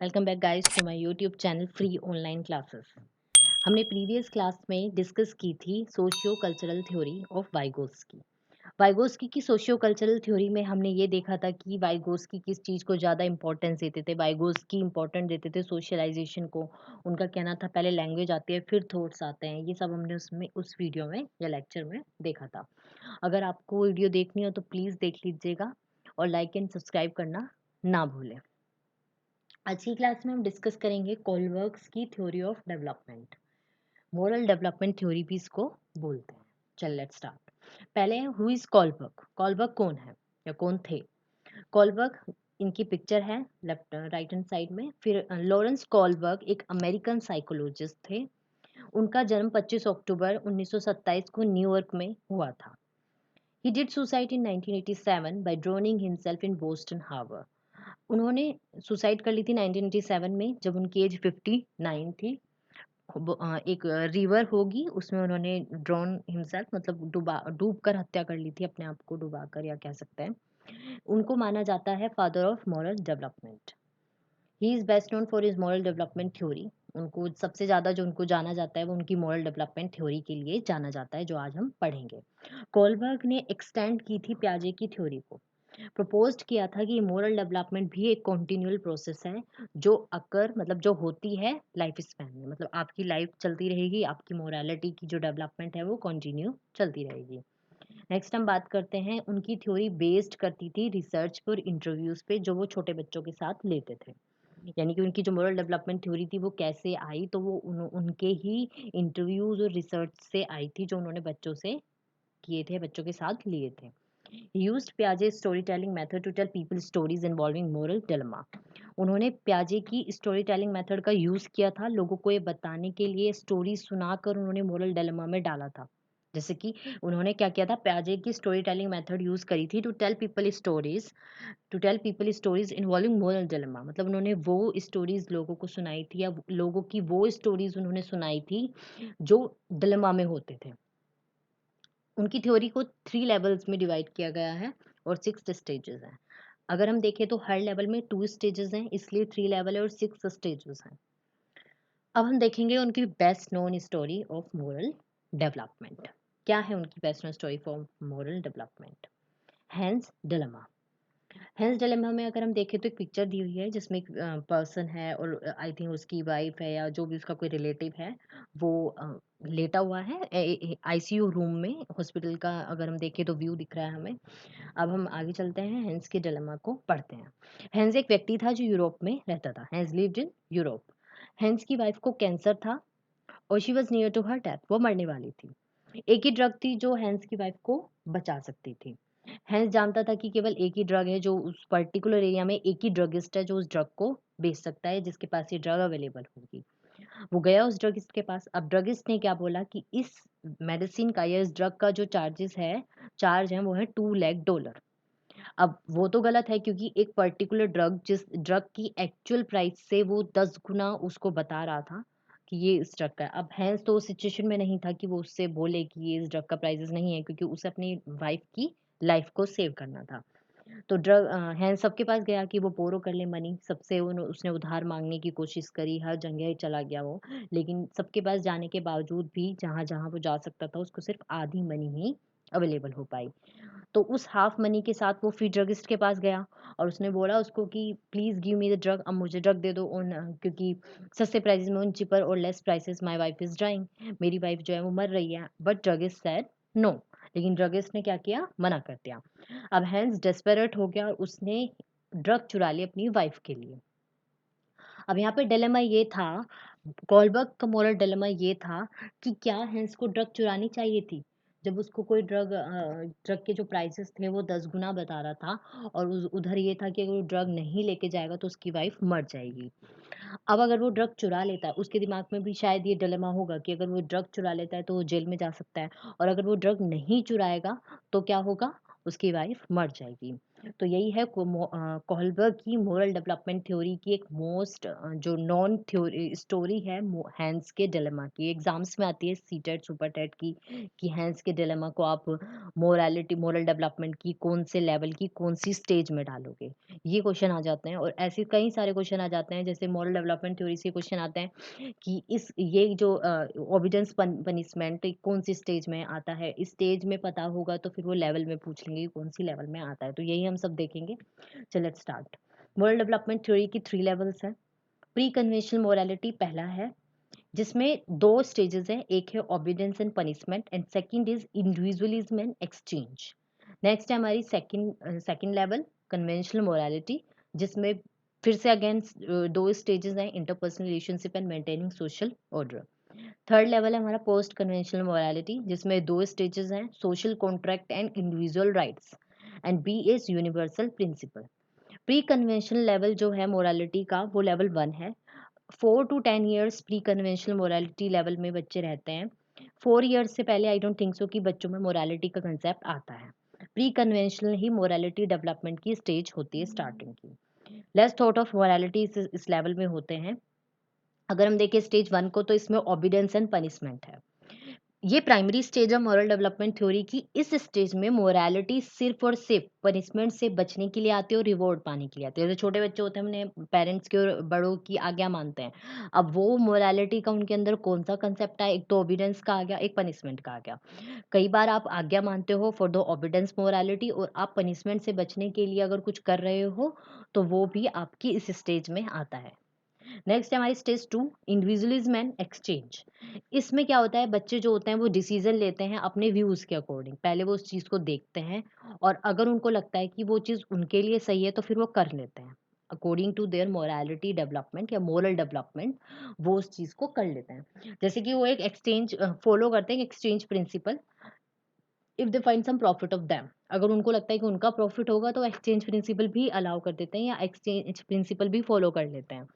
Welcome back guys to my YouTube channel free online classes. हमने previous class में discuss की थी socio cultural theory of Vygotsky. Vygotsky की socio cultural theory में हमने ये देखा था कि वाइगोस्की किस चीज़ को ज़्यादा इंपॉर्टेंस देते थे। वाइगोस्की इंपॉर्टेंट देते थे सोशलाइजेशन को। उनका कहना था पहले लैंग्वेज आती है फिर थॉट्स आते हैं। ये सब हमने उसमें उस वीडियो में या लेक्चर में देखा था। अगर आपको वीडियो देखनी हो तो प्लीज़ देख लीजिएगा और लाइक एंड सब्सक्राइब करना ना भूलें। आज की क्लास में हम डिस्कस करेंगे कोलबर्ग्स की theory of development. Moral development theory भी इसको बोलते हैं। चल लेट्स स्टार्ट। पहले हु इज कोलबर्ग। कोलबर्ग कौन है या कौन थे? कोलबर्ग, इनकी पिक्चर है लेफ्ट राइट हैंड साइड में। फिर लॉरेंस कोलबर्ग एक अमेरिकन साइकोलॉजिस्ट थे। उनका जन्म 25 अक्टूबर 1927 को न्यूयॉर्क में हुआ था। He did suicide in 1987 by drowning himself in Boston Harbor. उन्होंने सुसाइड कर ली थी 1987 में जब उनकी एज 59 थी। एक रिवर होगी उसमें उन्होंने ड्रोन हिमसेल्फ मतलब डूब कर हत्या कर ली थी, अपने आप को डुबा कर या कह सकते हैं। उनको माना जाता है father of moral development. He is best known for his moral development theory. उनको सबसे ज़्यादा जो उनको जाना जाता है वो उनकी मॉरल डेवलपमेंट थ्योरी के लिए जाना जाता है, जो आज हम पढ़ेंगे। कोलबर्ग ने एक्सटेंड की थी प्याजे की थ्योरी को। प्रपोज्ड किया था कि मोरल डेवलपमेंट भी एक कॉन्टिन्यूअल प्रोसेस है जो अकर मतलब जो होती है लाइफ स्पैन में। मतलब आपकी लाइफ चलती रहेगी, आपकी मोरालिटी की जो डेवलपमेंट है वो कंटिन्यू चलती रहेगी। नेक्स्ट हम बात करते हैं, उनकी थ्योरी बेस्ड करती थी रिसर्च पर, इंटरव्यूज पे जो वो छोटे बच्चों के साथ लेते थे। यानी कि उनकी जो मोरल डेवलपमेंट थ्योरी थी वो कैसे आई, तो वो उनके ही इंटरव्यूज और रिसर्च से आई थी जो उन्होंने बच्चों से किए थे, बच्चों के साथ लिए थे। He used Piaget's storytelling method to tell people stories involving moral dilemma. उन्होंने प्याजे की स्टोरी टेलिंग मेथड का यूज किया था, लोगों को ये बताने के लिए स्टोरी सुनाकर उन्होंने मोरल डिलेमा में डाला था। जैसे कि उन्होंने क्या किया था, प्याजे की स्टोरी टेलिंग मेथड यूज करी थी to tell people stories involving moral dilemma. मतलब उन्होंने वो स्टोरीज लोगों को सुनाई थी या लोगों की वो स्टोरीज उन्होंने सुनाई थी जो डिलेमा में होते थे। उनकी थ्योरी को 3 लेवल्स में डिवाइड किया गया है और 6 स्टेजेस हैं। अगर हम देखें तो हर लेवल में 2 स्टेजेस हैं, इसलिए 3 लेवल है और 6 स्टेजेस हैं। अब हम देखेंगे उनकी best known story of moral development. क्या है उनकी best known story for moral development? Hence dilemma. Hence dilemma में अगर हम देखें तो एक पिक्चर दी हुई है जिसमें एक पर्सन है और आई थिंक उसकी वाइफ है या जो भी उसका कोई रिलेटिव है, वो लेटा हुआ है आईसीयू रूम में हॉस्पिटल का। अगर हम देखें तो व्यू दिख रहा है हमें। अब हम आगे चलते हैं, हेंस के डिलेमा को पढ़ते हैं। हेंस एक व्यक्ति था जो यूरोप में रहता था। Heinz lived in Europe. Heinz की वाइफ को कैंसर था और she was near to her death, वो मरने वाली थी। एक ही ड्रग थी जो हेंस की वाइफ को बचा सकती थी। हेंस जानता था कि केवल एक ही ड्रग है जो उस पर्टिकुलर एरिया में, एक ही ड्रगिस्ट है जो उस ड्रग को बेच सकता है, जिसके पास ये ड्रग अवेलेबल होगी। वो गया उस ड्रगिस्ट के पास। अब ड्रगिस्ट ने क्या बोला कि इस मेडिसिन का या इस ड्रग का जो चार्ज है वो है $2 लाख। अब वो तो गलत है क्योंकि एक पर्टिकुलर ड्रग, जिस ड्रग की एक्चुअल प्राइस से वो 10 गुना उसको बता रहा था कि ये इस ड्रग का है। अब हैंस तो उस सिचुएशन में नहीं था कि वो उससे बोले कि ये इस ड्रग का प्राइस नहीं है, क्योंकि उसे अपनी वाइफ की लाइफ को सेव करना था। तो हैंस सबके पास गया कि वो बोरो कर ले मनी सबसे। उसने उधार मांगने की कोशिश करी, हर जगह चला गया वो। लेकिन सबके पास जाने के बावजूद भी जहाँ जहाँ वो जा सकता था उसको सिर्फ आधी मनी ही अवेलेबल हो पाई। तो उस हाफ मनी के साथ वो फिर ड्रगिस्ट के पास गया और उसने बोला उसको कि please give me the drug, अब मुझे ड्रग दे दो क्योंकि सस्ते प्राइसेस में, उन चिपर और less prices my wife is dying, मेरी वाइफ जो है वो मर रही है। But druggist said no. लेकिन ड्रगिस्ट ने क्या किया, मना कर दिया। अब हैंस डेस्परेट हो गया और उसने ड्रग चुरा ली अपनी वाइफ के लिए। अब यहाँ पे डिलेमा ये था, कॉलबर्ग का मोरल डिलेमा ये था कि क्या हैंस को ड्रग चुरानी चाहिए थी, जब उसको कोई ड्रग के जो प्राइसेस थे वो 10 गुना बता रहा था और उधर ये था कि अगर वो ड्रग नहीं लेके जाएगा तो उसकी वाइफ मर जाएगी। अब अगर वो ड्रग चुरा लेता है, उसके दिमाग में भी शायद ये डिलेमा होगा कि अगर वो ड्रग चुरा लेता है तो वो जेल में जा सकता है, और अगर वो ड्रग नहीं चुराएगा तो क्या होगा, उसकी वाइफ मर जाएगी। तो यही है कोहलबर्ग की मोरल डेवलपमेंट थ्योरी की एक मोस्ट जो नॉन थ्योरी स्टोरी है हैंस के डिलेमा की। एग्जाम्स में आती है सीटेट सुपरटेट की कि हैंस के डिलेमा को आप मोरल डेवलपमेंट की कौन से लेवल की कौन सी स्टेज में डालोगे, ये क्वेश्चन आ जाते हैं। और ऐसे कई सारे क्वेश्चन आ जाते हैं, जैसे मोरल डेवलपमेंट थ्योरी से क्वेश्चन आते हैं कि इस ये जो ओबिडेंस पनिशमेंट कौन सी स्टेज में आता है, इस स्टेज में पता होगा तो फिर वो लेवल में पूछ लेंगे कि कौन सी लेवल में आता है। तो यही हम सब देखेंगे। चलो let's start. Moral development theory की 3 लेवल्स हैं। प्री कन्वेंशनल मोरालिटी पहला है, जिसमें 2 स्टेजेस हैं, एक है obedience and punishment and second is individualism and exchange. Next है हमारी सेकंड लेवल कन्वेंशनल मोरालिटी, जिसमें फिर से अगेन 2 स्टेजेस हैं, interpersonal relationship and maintaining social order. Third level है हमारा पोस्ट कन्वेंशनल मोरालिटी, जिसमें 2 स्टेजेस हैं, social contract and individual rights and B is universal principle. Pre conventional level जो है मोरालिटी का वो लेवल 1 है। 4 to 10 years pre conventional morality level में बच्चे रहते हैं। 4 ईयर्स से पहले आई डोंट थिंक सो कि बच्चों में मोरालिटी का कंसेप्ट आता है। प्री कन्वेंशनल ही मोरालिटी डेवलपमेंट की स्टेज होती है स्टार्टिंग की। लेस थॉट ऑफ मोरालिटी इस लेवल में होते हैं। अगर हम देखें स्टेज 1 को, तो इसमें ओबीडियंस एंड पनिशमेंट है। ये प्राइमरी स्टेज है मॉरल डेवलपमेंट थ्योरी की। इस स्टेज में मोरालिटी सिर्फ और सिर्फ पनिशमेंट से बचने के लिए आती है और रिवॉर्ड पाने के लिए आती है। जैसे छोटे बच्चे होते हैं, अपने पेरेंट्स की और बड़ों की आज्ञा मानते हैं। अब वो मोरालिटी का उनके अंदर कौन सा कंसेप्ट है, एक तो ओबीडियंस का आ गया, एक पनिशमेंट का आ गया। कई बार आप आज्ञा मानते हो फॉर द ओबीडियंस मोरालिटी, और आप पनिशमेंट से बचने के लिए अगर कुछ कर रहे हो, तो वो भी आपकी इस स्टेज में आता है। नेक्स्ट है हमारी स्टेज 2, इंडिविजुअलिज्म एंड एक्सचेंज। इसमें क्या होता है, बच्चे जो होते हैं वो डिसीजन लेते हैं अपने व्यूज के अकॉर्डिंग। पहले वो उस चीज को देखते हैं, और अगर उनको लगता है कि वो चीज उनके लिए सही है तो फिर वो कर लेते हैं according to their morality development या मोरल डेवलपमेंट। वो उस चीज को कर लेते हैं। जैसे कि वो एक एक्सचेंज फॉलो करते हैं, exchange principle. If they find some profit of them, अगर उनको लगता है कि उनका प्रॉफिट होगा तो एक्सचेंज प्रिंसिपल भी अलाउ कर देते हैं या एक्सचेंज प्रिंसिपल भी फॉलो कर लेते हैं।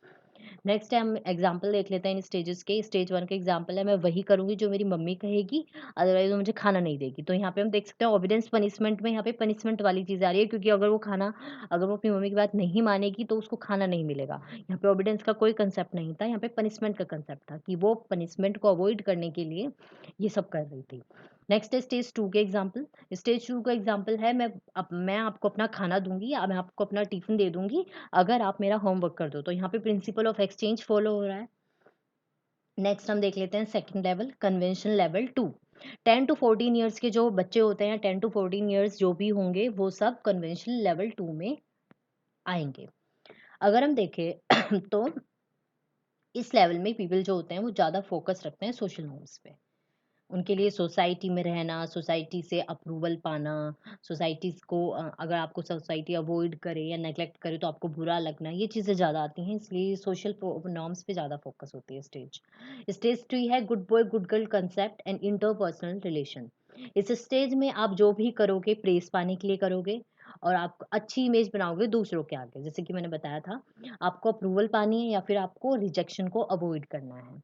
नेक्स्ट है हम एग्जाम्पल देख लेते हैं इन स्टेजेस के। स्टेज 1 का एग्जाम्पल है, मैं वही करूँगी जो मेरी मम्मी कहेगी, अदरवाइज़ वो मुझे खाना नहीं देगी। तो यहाँ पे हम देख सकते हैं ओबीडियंस पनिशमेंट में यहाँ पे पनिशमेंट वाली चीज़ आ रही है, क्योंकि अगर वो अपनी मम्मी की बात नहीं मानेगी तो उसको खाना नहीं मिलेगा। यहाँ पे ओबीडियंस का कोई कंसेप्ट नहीं था, यहाँ पे पनिशमेंट का कंसेप्ट था कि वो पनिशमेंट को अवॉइड करने के लिए ये सब कर रही थी। नेक्स्ट है स्टेज 2 के एग्जाम्पल। स्टेज 2 का एग्जाम्पल है, मैं आपको अपना खाना दूँगी या मैं आपको अपना टिफ़िन दे दूँगी, अगर आप मेरा होमवर्क कर दो। तो यहाँ पे प्रिंसिपल ऑफ एक्सचेंज फॉलो हो रहा है। नेक्स्ट हम देख लेते हैं second level convention level 2। 10 to 14 years के जो बच्चे होते हैं, 10 to 14 ईयर्स जो भी होंगे, वो सब कन्वेंशनल लेवल 2 में आएंगे। अगर हम देखें तो इस लेवल में पीपल जो होते हैं वो ज़्यादा फोकस रखते हैं सोशल नॉर्म्स पे। उनके लिए सोसाइटी में रहना, सोसाइटी से अप्रूवल पाना, सोसाइटी को अगर आपको सोसाइटी अवॉइड करे या नेग्लेक्ट करे तो आपको बुरा लगना, ये चीज़ें ज़्यादा आती हैं, इसलिए सोशल नॉर्म्स पे ज़्यादा फोकस होती है स्टेज। स्टेज 3 है good boy good girl concept and interpersonal relation. इस स्टेज में आप जो भी करोगे प्रेस पाने के लिए करोगे, और आप अच्छी इमेज बनाओगे दूसरों के आगे। जैसे कि मैंने बताया था, आपको अप्रूवल पानी है या फिर आपको रिजेक्शन को अवॉइड करना है।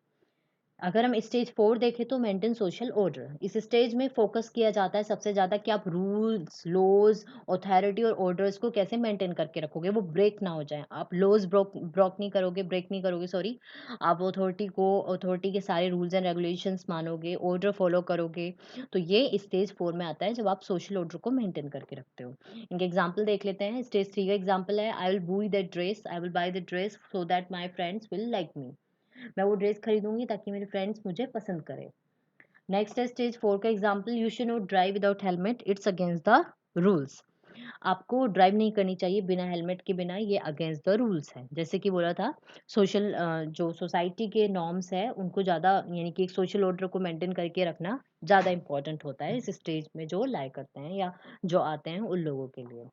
अगर हम स्टेज 4 देखें तो मेंटेन सोशल ऑर्डर। इस स्टेज में फोकस किया जाता है सबसे ज़्यादा कि आप रूल्स, लॉज, अथॉरिटी और ऑर्डर्स को कैसे मेंटेन करके रखोगे, वो ब्रेक ना हो जाए। आप लॉज ब्रोक नहीं करोगे, ब्रेक नहीं करोगे, सॉरी। आप अथॉरिटी के सारे रूल्स एंड रेगुलेशंस मानोगे, ऑर्डर फॉलो करोगे। तो ये स्टेज 4 में आता है, जब आप सोशल ऑर्डर को मेंटेन करके रखते हो। इनके एग्जाम्पल देख लेते हैं। स्टेज 3 का एग्जाम्पल है, I will Bui that dress, I will by the dress so that my friends will like me. मैं वो ड्रेस खरीदूंगी ताकि मेरे फ्रेंड्स मुझे पसंद करें। नेक्स्ट है स्टेज 4 का example, you should not drive without helmet, it's against the rules. आपको ड्राइव नहीं करनी चाहिए बिना हेलमेट के बिना, ये अगेंस्ट द रूल्स है। जैसे कि बोला था, सोशल जो सोसाइटी के नॉर्म्स है उनको ज़्यादा, यानी कि एक सोशल ऑर्डर को मेंटेन करके रखना ज़्यादा इंपॉर्टेंट होता है इस स्टेज में जो लाइक करते हैं या जो आते हैं उन लोगों के लिए।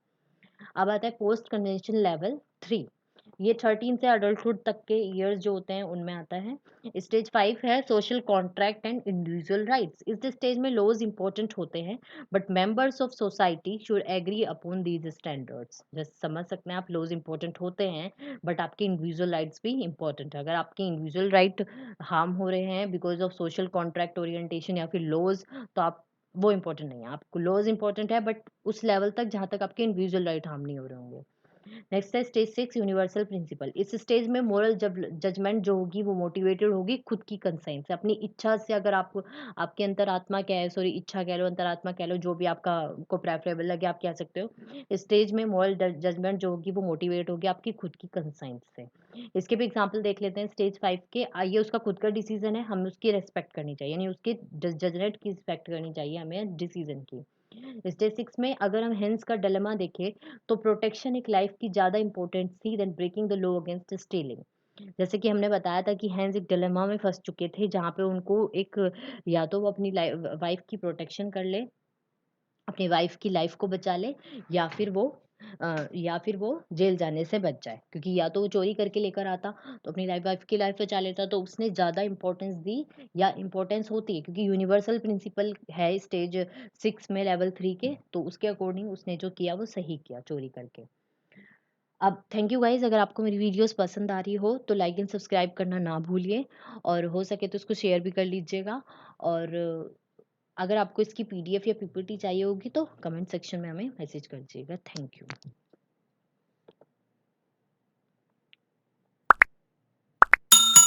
अब आता है पोस्ट कन्वेंशन लेवल 3। ये 13 से अडल्टहुड तक के ईयर्स जो होते हैं उनमें आता है। स्टेज 5 है social contract and individual rights. इस स्टेज में लॉज इंपॉर्टेंट होते हैं, but members of society should agree upon these standards. जैसे समझ सकते हैं आप, लॉज इंपॉर्टेंट होते हैं बट आपके इंडिविजुअल राइट्स भी इंपॉर्टेंट है। अगर आपके इंडिविजुअल राइट हार्म हो रहे हैं because of social contract orientation या फिर लॉज, तो आप वो इम्पोर्टेंट नहीं है। आपको लॉज़ इम्पोर्टेंट है, बट उस लेवल तक जहाँ तक आपके इंडिविजुअल राइट हार्म नहीं हो रहे होंगे। नेक्स्ट है स्टेज 6, यूनिवर्सल प्रिंसिपल। इस स्टेज में मोरल जजमेंट जो होगी वो मोटिवेटेड होगी खुद की कंसाइंस से, अपनी इच्छा से। अगर आप आपकी अंतरात्मा क्या है, सॉरी इच्छा कह लो, अंतरात्मा कह लो, जो भी आपका को प्रेफरेबल लगे आप कह सकते हो। स्टेज में मोरल जजमेंट जो होगी वो मोटिवेट होगी आपकी खुद की कंसाइंस से। इसके भी एग्जाम्पल देख लेते हैं स्टेज 5 के। ये उसका खुद का डिसीजन है, हमें उसकी रेस्पेक्ट करनी चाहिए, यानी उसके जजमेंट की रिस्पेक्ट करनी चाहिए हमें डिसीजन की। स्टेज 6 में अगर हम हेंस का डिलेमा देखें, तो प्रोटेक्शन एक लाइफ की ज़्यादा इंपॉर्टेंट थी than breaking the law against stealing. जैसे कि हमने बताया था कि हेंस एक डिलेमा में फंस चुके थे, जहाँ पे उनको एक, या तो वो अपनी वाइफ की प्रोटेक्शन कर ले, अपनी वाइफ की लाइफ को बचा ले, या फिर वो या फिर वो जेल जाने से बच जाए, क्योंकि या तो वो चोरी करके लेकर आता तो अपनी वाइफ की लाइफ बचा लेता, तो उसने ज़्यादा इंपॉर्टेंस दी, या इंपॉर्टेंस होती है क्योंकि यूनिवर्सल प्रिंसिपल है स्टेज 6 में लेवल 3 के, तो उसके अकॉर्डिंग उसने जो किया वो सही किया चोरी करके। अब थैंक यू गाइज, अगर आपको मेरी वीडियोस पसंद आ रही हो तो लाइक एंड सब्सक्राइब करना ना भूलिए, और हो सके तो इसको शेयर भी कर लीजिएगा। और अगर आपको इसकी पीडीएफ या पीपीटी चाहिए होगी तो कमेंट सेक्शन में हमें मैसेज कर दीजिएगा। Thank you.